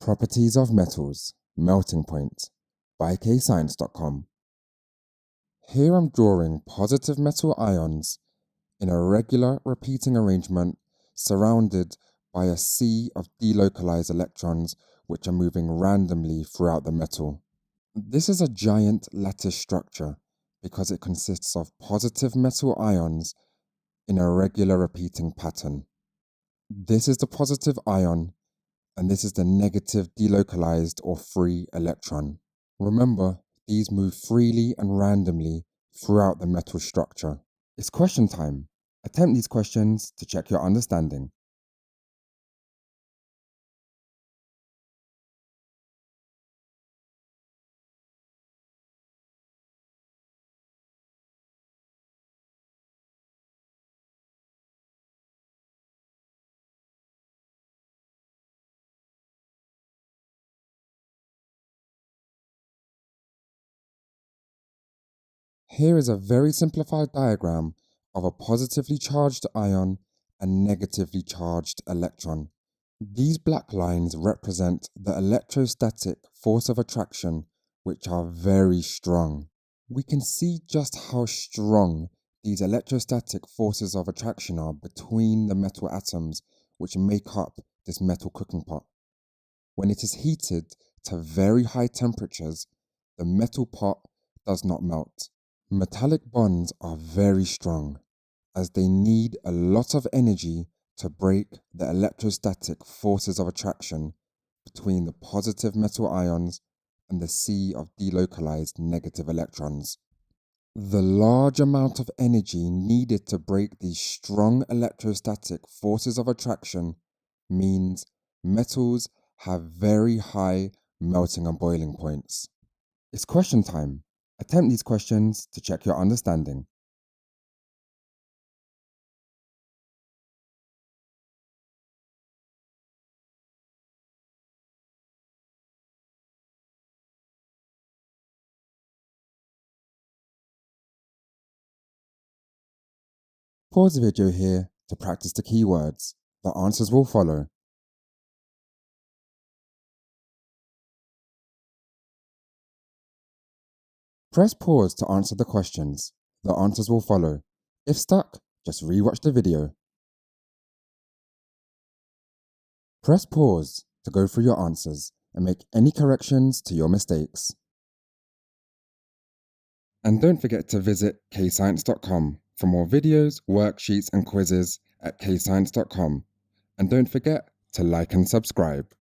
Properties of Metals, Melting Point by KayScience.com. Here I'm drawing positive metal ions in a regular repeating arrangement surrounded by a sea of delocalized electrons which are moving randomly throughout the metal. This is a giant lattice structure because it consists of positive metal ions in a regular repeating pattern. This is the positive ion and this is the negative delocalized or free electron. Remember, these move freely and randomly throughout the metal structure. It's question time. Attempt these questions to check your understanding. Here is a very simplified diagram of a positively charged ion and negatively charged electron. These black lines represent the electrostatic force of attraction, which are very strong. We can see just how strong these electrostatic forces of attraction are between the metal atoms which make up this metal cooking pot. When it is heated to very high temperatures, the metal pot does not melt. Metallic bonds are very strong as they need a lot of energy to break the electrostatic forces of attraction between the positive metal ions and the sea of delocalized negative electrons. The large amount of energy needed to break these strong electrostatic forces of attraction means metals have very high melting and boiling points. It's question time. Attempt these questions to check your understanding. Pause the video here to practice the keywords. The answers will follow. Press pause to answer the questions. The answers will follow. If stuck, just rewatch the video. Press pause to go through your answers and make any corrections to your mistakes. And don't forget to visit KayScience.com for more videos, worksheets and quizzes at KayScience.com. And don't forget to like and subscribe.